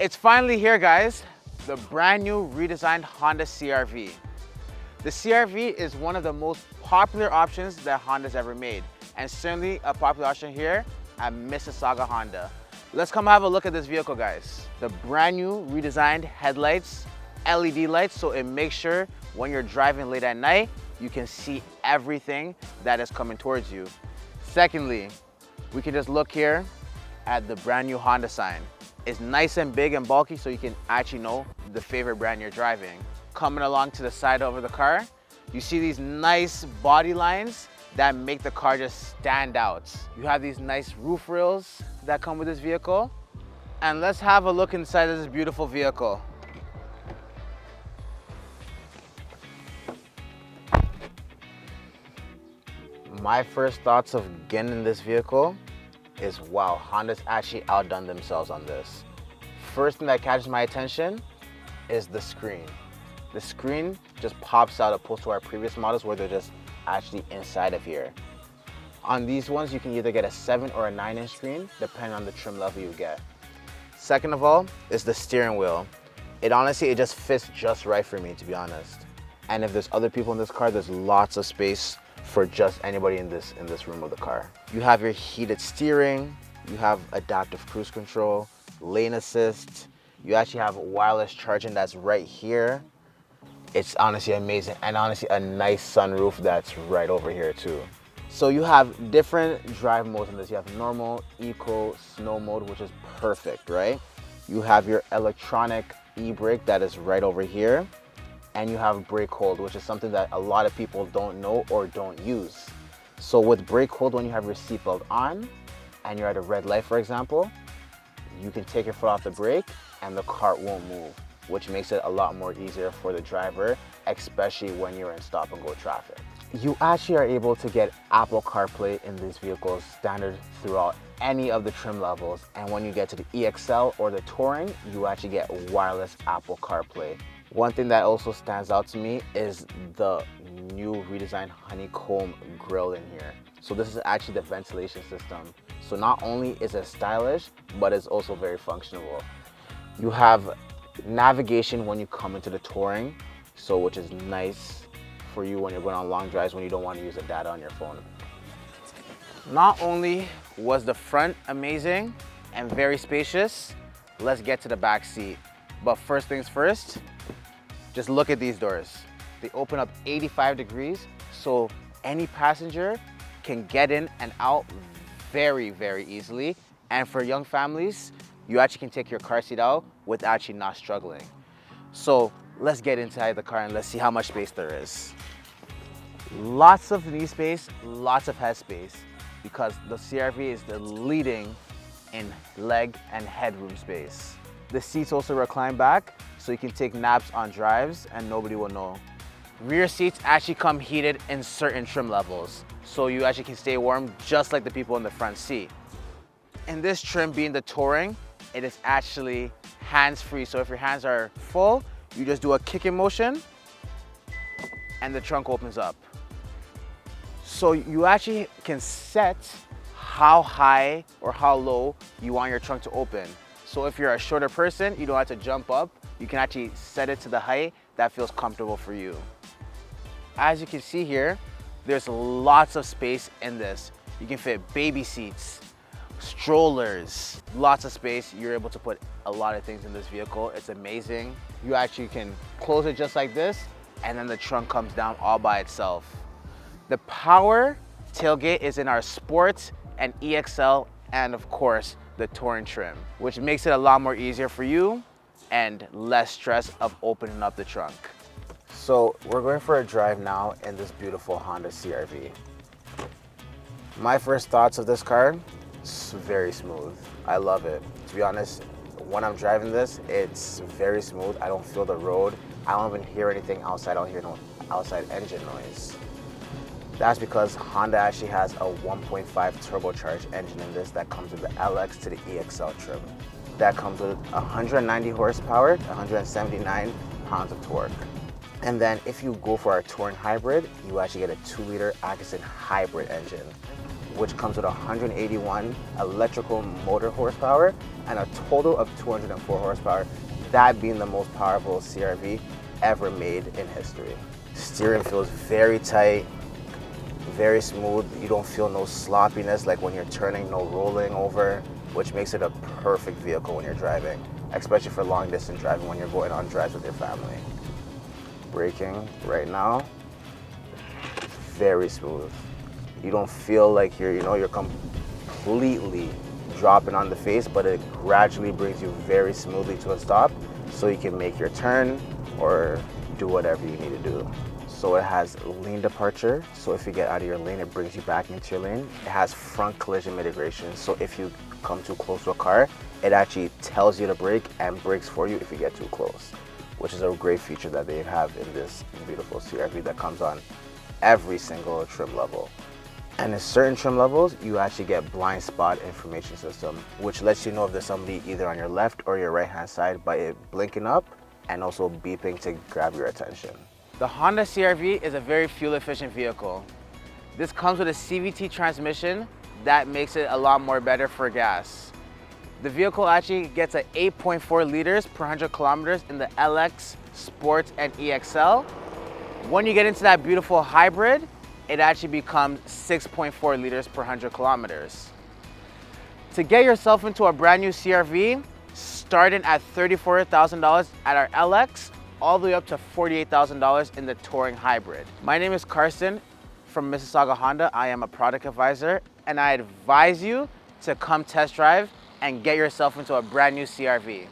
It's finally here, guys. The brand new redesigned Honda CR-V. The CR-V is one of the most popular options that Honda's ever made, and certainly a popular option here at Mississauga Honda. Let's come have a look at this vehicle, guys. The brand new redesigned headlights, LED lights, so it makes sure when you're driving late at night, you can see everything that is coming towards you. Secondly, we can just look here at the brand new Honda sign. It's nice and big and bulky, so you can actually know the favorite brand you're driving. Coming along to the side of the car, you see these nice body lines that make the car just stand out. You have these nice roof rails that come with this vehicle. And let's have a look inside of this beautiful vehicle. My first thoughts of getting in this vehicle is, wow, Honda's actually outdone themselves on this. First thing that catches my attention is the screen. The screen just pops out opposed to our previous models where they're just actually inside of here. On these ones, you can either get a 7 or a 9-inch screen, depending on the trim level you get. Second of all is the steering wheel. It just fits just right for me, to be honest. And if there's other people in this car, there's lots of space for just anybody in this room of the car. You have your heated steering, you have adaptive cruise control, lane assist, you actually have wireless charging that's right here. It's honestly amazing, and honestly a nice sunroof that's right over here too. So you have different drive modes in this. You have normal, eco, snow mode, which is perfect, right? You have your electronic e-brake that is right over here. And you have brake hold, which is something that a lot of people don't know or don't use. So with brake hold, when you have your seatbelt on and you're at a red light, for example, you can take your foot off the brake and the car won't move, which makes it a lot more easier for the driver, especially when you're in stop and go traffic. You actually are able to get Apple CarPlay in these vehicles standard throughout any of the trim levels. And when you get to the EXL or the Touring, you actually get wireless Apple CarPlay. One thing that also stands out to me is the new redesigned honeycomb grille in here. So this is actually the ventilation system. So not only is it stylish, but it's also very functional. You have navigation when you come into the Touring, so which is nice for you when you're going on long drives when you don't want to use the data on your phone. Not only was the front amazing and very spacious, let's get to the back seat. But first things first, just look at these doors. They open up 85 degrees, so any passenger can get in and out very, very easily. And for young families, you actually can take your car seat out with actually not struggling. So let's get inside the car and let's see how much space there is. Lots of knee space, lots of head space, because the CR-V is the leading in leg and headroom space. The seats also recline back, so you can take naps on drives and nobody will know. Rear seats actually come heated in certain trim levels, so you actually can stay warm just like the people in the front seat. In this trim being the Touring, it is actually hands-free, so if your hands are full, you just do a kicking motion and the trunk opens up. So you actually can set how high or how low you want your trunk to open. So if you're a shorter person, you don't have to jump up. You can actually set it to the height that feels comfortable for you. As you can see here, there's lots of space in this. You can fit baby seats, strollers, lots of space. You're able to put a lot of things in this vehicle. It's amazing. You actually can close it just like this, and then the trunk comes down all by itself. The power tailgate is in our Sport and EXL, and of course, the Touring trim, which makes it a lot more easier for you and less stress of opening up the trunk. So we're going for a drive now in this beautiful Honda CR-V. My first thoughts of this car, it's very smooth. I love it. To be honest, when I'm driving this, it's very smooth. I don't feel the road. I don't even hear anything outside. I don't hear no outside engine noise. That's because Honda actually has a 1.5 turbocharged engine in this that comes with the LX to the EXL trim. That comes with 190 horsepower, 179 pounds of torque. And then if you go for our Touring hybrid, you actually get a 2-liter Atkinson hybrid engine. which comes with 181 electrical motor horsepower and a total of 204 horsepower, that being the most powerful CR-V ever made in history. Steering feels very tight, very smooth. You don't feel no sloppiness like when you're turning, no rolling over, which makes it a perfect vehicle when you're driving, especially for long distance driving when you're going on drives with your family. Braking right now, very smooth. You don't feel like you're completely dropping on the face, but it gradually brings you very smoothly to a stop so you can make your turn or do whatever you need to do. So it has lane departure, so if you get out of your lane, it brings you back into your lane. It has front collision mitigation, so if you come too close to a car, it actually tells you to brake and brakes for you if you get too close, which is a great feature that they have in this beautiful CR-V that comes on every single trim level. And in certain trim levels, you actually get blind spot information system, which lets you know if there's somebody either on your left or your right hand side by it blinking up and also beeping to grab your attention. The Honda CR-V is a very fuel efficient vehicle. This comes with a CVT transmission that makes it a lot more better for gas. The vehicle actually gets a 8.4 liters per 100 kilometers in the LX, Sports, and EXL. When you get into that beautiful hybrid, it actually becomes 6.4 liters per 100 kilometers. To get yourself into a brand new CR-V, starting at $34,000 at our LX, all the way up to $48,000 in the Touring Hybrid. My name is Karsten from Mississauga Honda. I am a product advisor, and I advise you to come test drive and get yourself into a brand new CR-V.